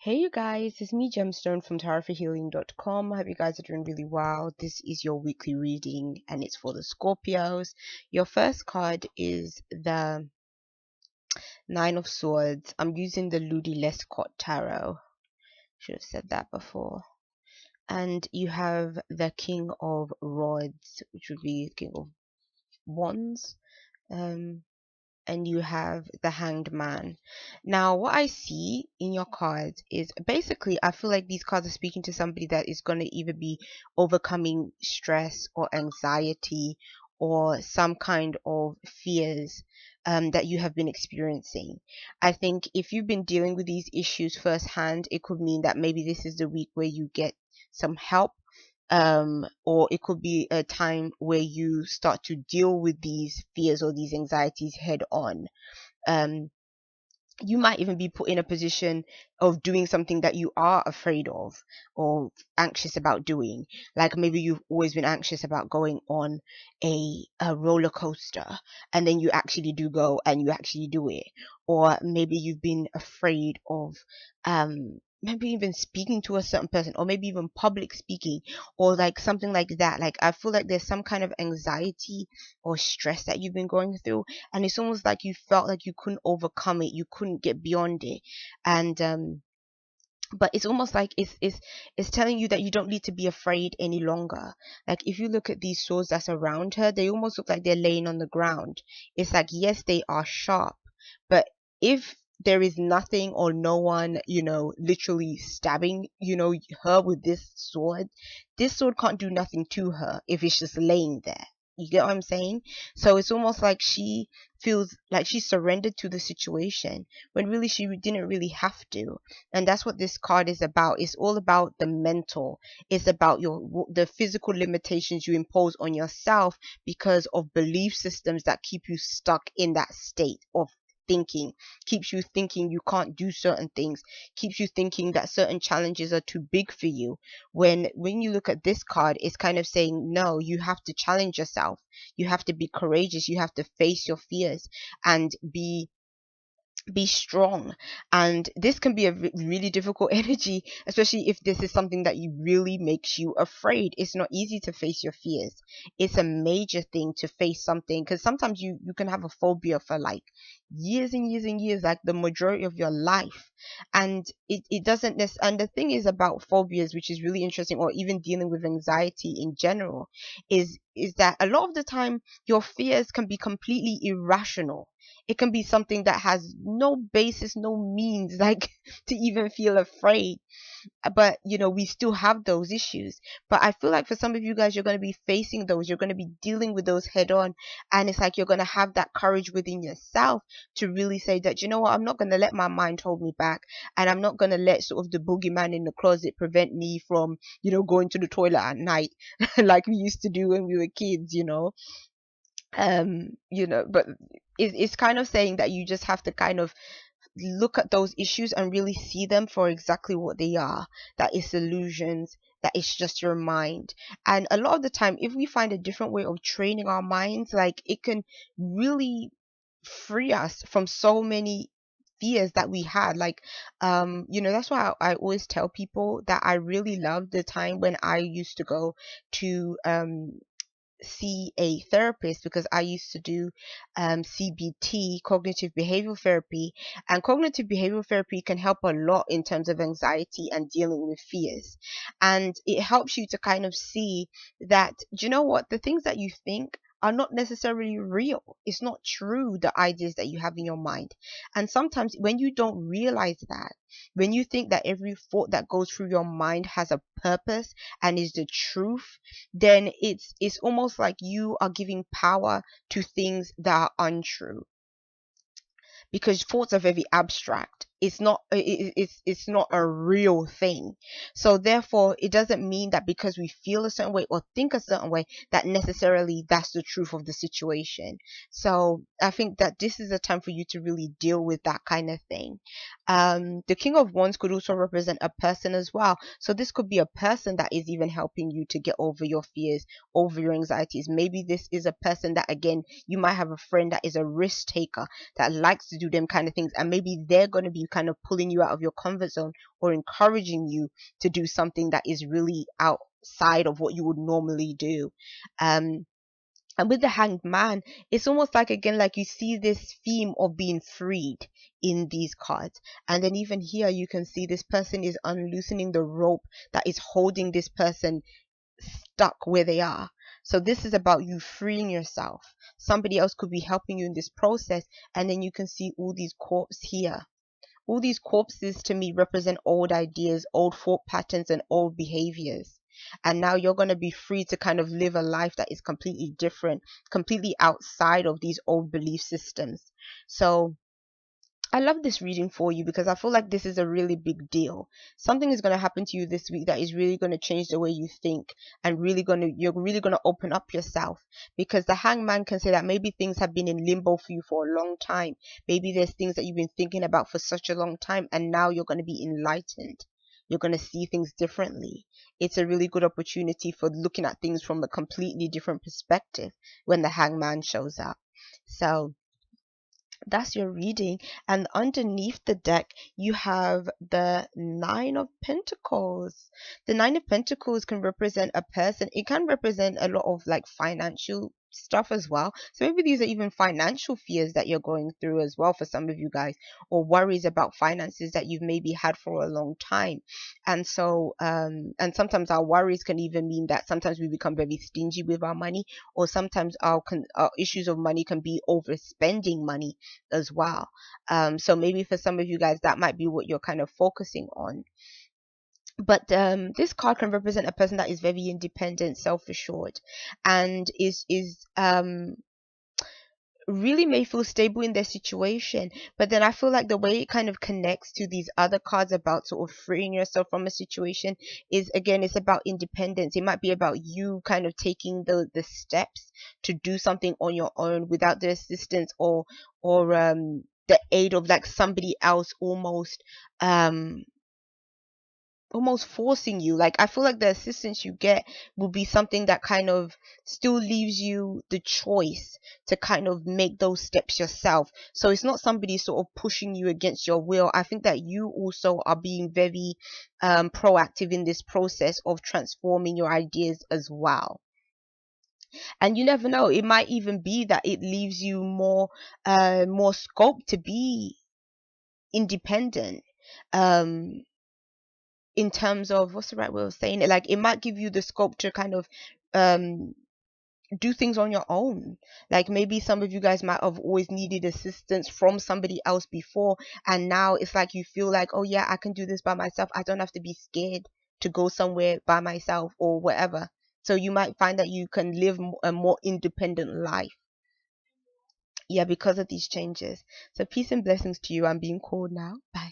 Hey you guys, it's me Gemstone from tarotforhealing.com. I hope you guys are doing really well. This is your weekly reading and it's for the Scorpios. Your first card is the Nine of Swords. I'm using the Ludi Lescott Tarot. Should have said that before. And you have the King of Rods, which would be King of Wands. And you have the Hanged Man. Now, what I see in your cards is basically, I feel like these cards are speaking to somebody that is going to either be overcoming stress or anxiety or some kind of fears that you have been experiencing. I think if you've been dealing with these issues firsthand, it could mean that maybe this is the week where you get some help, or it could be a time where you start to deal with these fears or these anxieties head on. um you might even be put in a position of doing something that you are afraid of or anxious about doing. Like maybe you've always been anxious about going on a roller coaster, and then you actually do go and you actually do it. Or maybe you've been afraid of maybe even speaking to a certain person, or maybe even public speaking, or like something like that. Like I feel like there's some kind of anxiety or stress that you've been going through, and it's almost like you felt like you couldn't overcome it, you couldn't get beyond it. And but it's almost like it's telling you that you don't need to be afraid any longer. Like if you look at these swords that's around her, they almost look like they're laying on the ground. It's like, yes, they are sharp, but if there is nothing or no one, literally stabbing, her with this sword can't do nothing to her if it's just laying there. You get what I'm saying? So it's almost like she feels like she surrendered to the situation when really she didn't really have to. And that's what this card is about. It's all about the mental. It's about the physical limitations you impose on yourself because of belief systems that keep you stuck in that state of thinking, keeps you thinking you can't do certain things, keeps you thinking that certain challenges are too big for you. When you look at this card, it's kind of saying, no, you have to challenge yourself, you have to be courageous, you have to face your fears and be strong. And this can be a really difficult energy, especially if this is something that you really makes you afraid. It's not easy to face your fears. It's a major thing to face something, because sometimes you can have a phobia for like years and years and years, like the majority of your life. And it doesn't and the thing is about phobias, which is really interesting, or even dealing with anxiety in general, is that a lot of the time your fears can be completely irrational. It can be something that has no basis, no means, like to even feel afraid. But we still have those issues. But I feel like for some of you guys, you're going to be facing those, you're going to be dealing with those head on. And it's like you're going to have that courage within yourself to really say that, you know what, I'm not going to let my mind hold me back, and I'm not going to let sort of the boogeyman in the closet prevent me from going to the toilet at night like we used to do when we were kids. But it's kind of saying that you just have to kind of look at those issues and really see them for exactly what they are, that it's illusions, that it's just your mind. And a lot of the time, if we find a different way of training our minds, like it can really free us from so many fears that we had. Like that's why I always tell people that I really love the time when I used to go to see a therapist, because I used to do CBT, cognitive behavioral therapy, and cognitive behavioral therapy can help a lot in terms of anxiety and dealing with fears. And it helps you to kind of see that, do you know what, the things that you think are not necessarily real. It's not true, the ideas that you have in your mind. And sometimes when you don't realize that, when you think that every thought that goes through your mind has a purpose and is the truth, then it's almost like you are giving power to things that are untrue, because thoughts are very abstract. It's not a real thing. So therefore, it doesn't mean that because we feel a certain way or think a certain way, that necessarily that's the truth of the situation. So I think that this is a time for you to really deal with that kind of thing. The King of Wands could also represent a person as well. So this could be a person that is even helping you to get over your fears, over your anxieties. Maybe this is a person that, again, you might have a friend that is a risk taker, that likes to do them kind of things, and maybe they're going to be you, kind of pulling you out of your comfort zone or encouraging you to do something that is really outside of what you would normally do. And with the Hanged Man, it's almost like, again, like you see this theme of being freed in these cards. And then even here, you can see this person is unloosening the rope that is holding this person stuck where they are. So this is about you freeing yourself. Somebody else could be helping you in this process. And then you can see all these corpses here. All these corpses to me represent old ideas, old thought patterns, and old behaviors. And now you're going to be free to kind of live a life that is completely different, completely outside of these old belief systems. So I love this reading for you because I feel like this is a really big deal. Something is going to happen to you this week that is really going to change the way you think, and you're really going to open up yourself, because the Hangman can say that maybe things have been in limbo for you for a long time. Maybe there's things that you've been thinking about for such a long time, and now you're going to be enlightened. You're going to see things differently. It's a really good opportunity for looking at things from a completely different perspective when the Hangman shows up. So that's your reading. And underneath the deck, you have the Nine of Pentacles. The Nine of Pentacles can represent a person. It can represent a lot of like financial stuff as well. So maybe these are even financial fears that you're going through as well for some of you guys, or worries about finances that you've maybe had for a long time. And so and sometimes our worries can even mean that sometimes we become very stingy with our money, or sometimes our issues of money can be overspending money as well. So maybe for some of you guys that might be what you're kind of focusing on. But this card can represent a person that is very independent, self-assured, and is really may feel stable in their situation. But then I feel like the way it kind of connects to these other cards about sort of freeing yourself from a situation is, again, it's about independence. It might be about you kind of taking the steps to do something on your own without the assistance or the aid of like somebody else almost forcing you. Like, I feel like the assistance you get will be something that kind of still leaves you the choice to kind of make those steps yourself. So it's not somebody sort of pushing you against your will. I think that you also are being very proactive in this process of transforming your ideas as well. And you never know, it might even be that it leaves you more scope to be independent, in terms of, what's the right way of saying it, like it might give you the scope to kind of do things on your own. Like maybe some of you guys might have always needed assistance from somebody else before, and now it's like you feel like, oh yeah, I can do this by myself. I don't have to be scared to go somewhere by myself or whatever. So you might find that you can live a more independent life, yeah, because of these changes. So peace and blessings to you. I'm being called now. Bye.